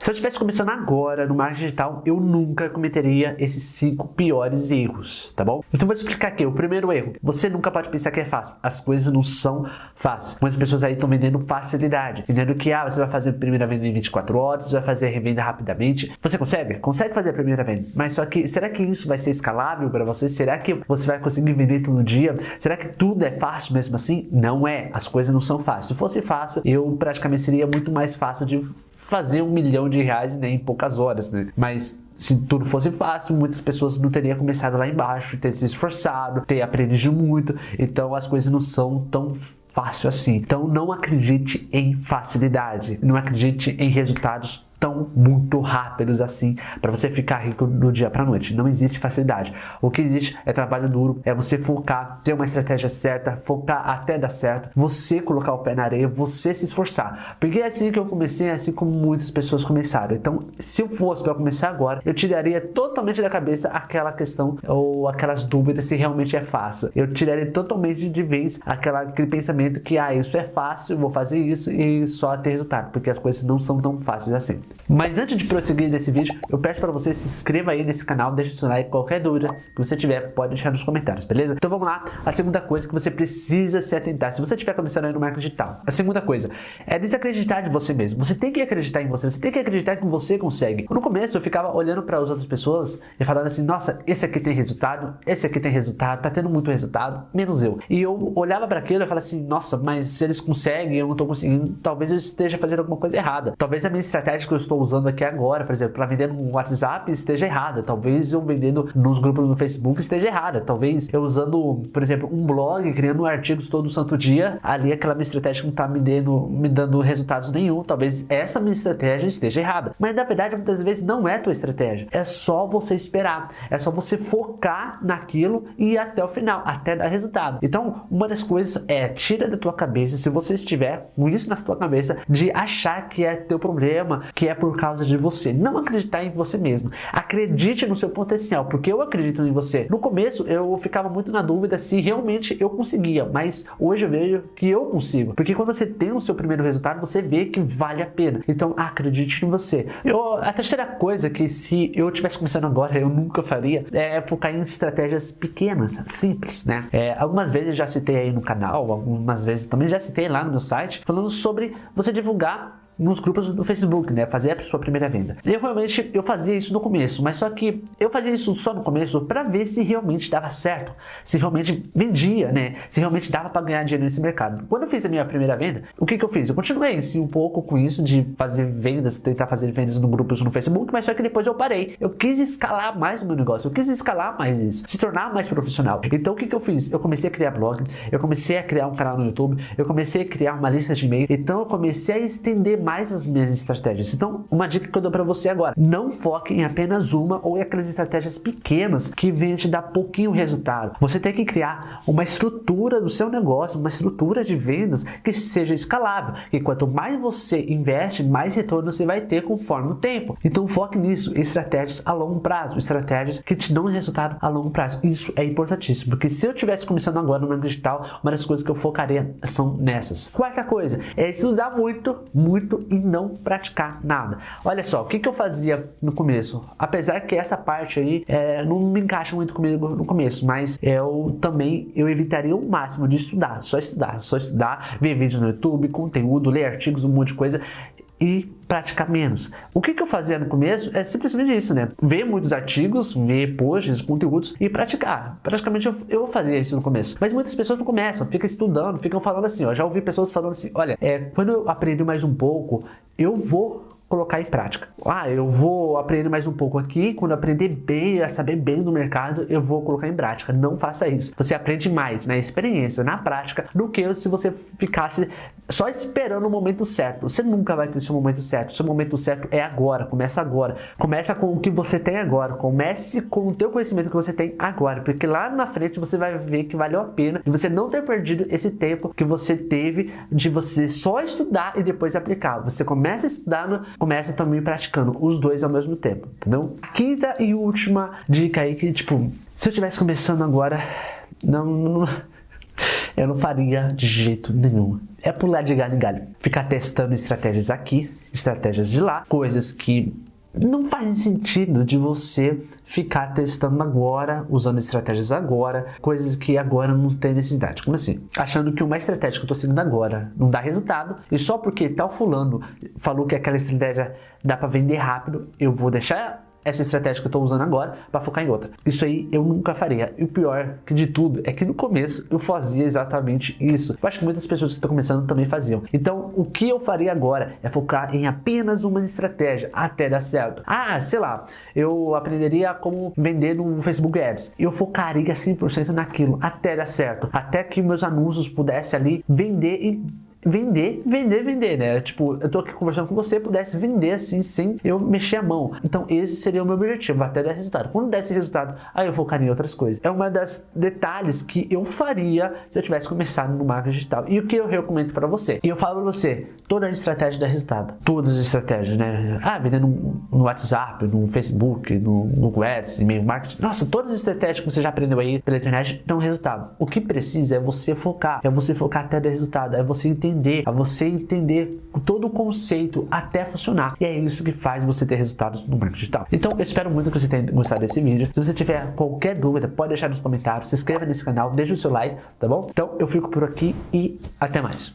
Se eu estivesse começando agora no marketing digital, eu nunca cometeria esses 5 piores erros, tá bom? Então vou explicar aqui. O primeiro erro: você nunca pode pensar que é fácil. As coisas não são fáceis. Muitas pessoas aí estão vendendo facilidade, entendendo que você vai fazer a primeira venda em 24 horas, você vai fazer a revenda rapidamente. Você consegue? Consegue fazer a primeira venda. Mas só que, será que isso vai ser escalável para você? Será que você vai conseguir vender todo dia? Será que tudo é fácil mesmo assim? Não é. As coisas não são fáceis. Se fosse fácil, eu praticamente seria muito mais fácil de fazer R$1 milhão, né, em poucas horas, né? Mas se tudo fosse fácil, muitas pessoas não teriam começado lá embaixo, ter se esforçado, ter aprendido muito. Então as coisas não são tão fácil assim. Então não acredite em facilidade, não acredite em resultados tão muito rápidos assim para você ficar rico do dia para noite. Não existe facilidade. O que existe é trabalho duro, é você focar, ter uma estratégia certa, focar até dar certo, você colocar o pé na areia, você se esforçar. Porque é assim que eu comecei, é assim como muitas pessoas começaram. Então, se eu fosse para começar agora, eu tiraria totalmente da cabeça aquela questão ou aquelas dúvidas se realmente é fácil. Eu tiraria totalmente de vez aquele pensamento que isso é fácil, vou fazer isso e só ter resultado, porque as coisas não são tão fáceis assim. Mas antes de prosseguir nesse vídeo, eu peço para você se inscreva aí nesse canal, deixe o seu like, qualquer dúvida que você tiver, pode deixar nos comentários, beleza? Então vamos lá, a segunda coisa que você precisa se atentar, se você estiver começando aí no marketing digital, a segunda coisa é desacreditar de você mesmo. Você tem que acreditar em você, você tem que acreditar que você consegue. No começo eu ficava olhando para as outras pessoas e falando assim, nossa, esse aqui tem resultado, tá tendo muito resultado, menos eu. E eu olhava para aquilo e falava assim, nossa, mas se eles conseguem, eu não estou conseguindo, talvez eu esteja fazendo alguma coisa errada. Talvez a minha estratégia que eu estou usando aqui agora, por exemplo, para vender no WhatsApp esteja errada. Talvez eu vendendo nos grupos no Facebook esteja errada. Talvez eu usando, por exemplo, um blog, criando artigos todo santo dia, ali aquela minha estratégia não está me dando resultados nenhum. Talvez essa minha estratégia esteja errada. Mas na verdade, muitas vezes não é tua estratégia. É só você esperar. É só você focar naquilo e ir até o final, até dar resultado. Então, uma das coisas é, tira da tua cabeça, se você estiver com isso na tua cabeça, de achar que é teu problema, que é por causa de você. Não acreditar em você mesmo. Acredite no seu potencial, porque eu acredito em você. No começo, eu ficava muito na dúvida se realmente eu conseguia, mas hoje eu vejo que eu consigo. Porque quando você tem o seu primeiro resultado, você vê que vale a pena. Então, acredite em você. A terceira coisa que se eu tivesse começando agora, eu nunca faria, é focar em estratégias pequenas, simples, né? Algumas vezes eu já citei aí no canal, algumas vezes também já citei lá no meu site, falando sobre você divulgar nos grupos do Facebook, né? Fazer a sua primeira venda. Eu fazia isso no começo, mas só que eu fazia isso só no começo para ver se realmente dava certo, se realmente vendia, né? Se realmente dava para ganhar dinheiro nesse mercado. Quando eu fiz a minha primeira venda, o que eu fiz? Eu continuei assim, um pouco com isso de fazer vendas, tentar fazer vendas no grupos no Facebook, mas só que depois eu parei. Eu quis escalar mais o meu negócio, eu quis escalar mais isso, se tornar mais profissional. Então o que eu fiz? Eu comecei a criar blog, eu comecei a criar um canal no YouTube, eu comecei a criar uma lista de e-mail, então eu comecei a estender mais as minhas estratégias. Então, uma dica que eu dou para você agora: não foque em apenas uma ou em aquelas estratégias pequenas que vêm te dar pouquinho resultado. Você tem que criar uma estrutura do seu negócio, uma estrutura de vendas que seja escalável. E quanto mais você investe, mais retorno você vai ter conforme o tempo. Então, foque nisso, estratégias a longo prazo, estratégias que te dão resultado a longo prazo. Isso é importantíssimo, porque se eu estivesse começando agora no marketing digital, uma das coisas que eu focaria são nessas. Quarta coisa é estudar muito e não praticar nada. Olha só, o que eu fazia no começo? Apesar que essa parte aí não me encaixa muito comigo no começo, mas eu evitaria o máximo de estudar, só estudar, ver vídeos no YouTube, conteúdo, ler artigos, um monte de coisa e praticar menos. O que eu fazia no começo é simplesmente isso, né? Ver muitos artigos, ver posts, conteúdos e praticar. Praticamente eu fazia isso no começo. Mas muitas pessoas não começam, ficam estudando, ficam falando assim, ó. Já ouvi pessoas falando assim, olha, quando eu aprender mais um pouco, eu vou colocar em prática. Eu vou aprender mais um pouco aqui, quando aprender bem, a saber bem do mercado, eu vou colocar em prática. Não faça isso. Você aprende mais na experiência, na prática, do que se você ficasse só esperando o momento certo. Você nunca vai ter o seu momento certo. O seu momento certo é agora. Começa agora. Começa com o que você tem agora. Comece com o teu conhecimento que você tem agora, porque lá na frente você vai ver que valeu a pena de você não ter perdido esse tempo que você teve de você só estudar e depois aplicar. Você começa estudando, começa também praticando os dois ao mesmo tempo, entendeu? Quinta e última dica aí que, se eu estivesse começando agora, Eu não faria de jeito nenhum. É pular de galho em galho. Ficar testando estratégias aqui, estratégias de lá, coisas que não faz sentido de você ficar testando agora, usando estratégias agora, coisas que agora não tem necessidade. Como assim? Achando que uma estratégia que eu estou seguindo agora não dá resultado e só porque tal fulano falou que aquela estratégia dá para vender rápido, eu vou deixar essa estratégia que eu estou usando agora para focar em outra. Isso aí eu nunca faria. E o pior que de tudo é que no começo eu fazia exatamente isso. Eu acho que muitas pessoas que estão começando também faziam. Então o que eu faria agora é focar em apenas uma estratégia até dar certo. Sei lá, eu aprenderia como vender no Facebook Ads. Eu focaria 100% naquilo até dar certo. Até que meus anúncios pudessem ali vender, né? Tipo, eu tô aqui conversando com você, pudesse vender assim, sem eu mexer a mão. Então, esse seria o meu objetivo, até dar resultado. Quando der esse resultado, aí eu focaria em outras coisas. É uma das detalhes que eu faria se eu tivesse começado no marketing digital. E o que eu recomendo para você? E eu falo para você, toda a estratégia dá resultado. Todas as estratégias, né? Vendendo no WhatsApp, no Facebook, no Google Ads, e-mail marketing. Nossa, todas as estratégias que você já aprendeu aí pela internet dão resultado. O que precisa é você focar até dar resultado, é você entender todo o conceito até funcionar. E é isso que faz você ter resultados no marketing digital. Então, eu espero muito que você tenha gostado desse vídeo. Se você tiver qualquer dúvida, pode deixar nos comentários, se inscreva nesse canal, deixa o seu like, tá bom? Então, eu fico por aqui e até mais.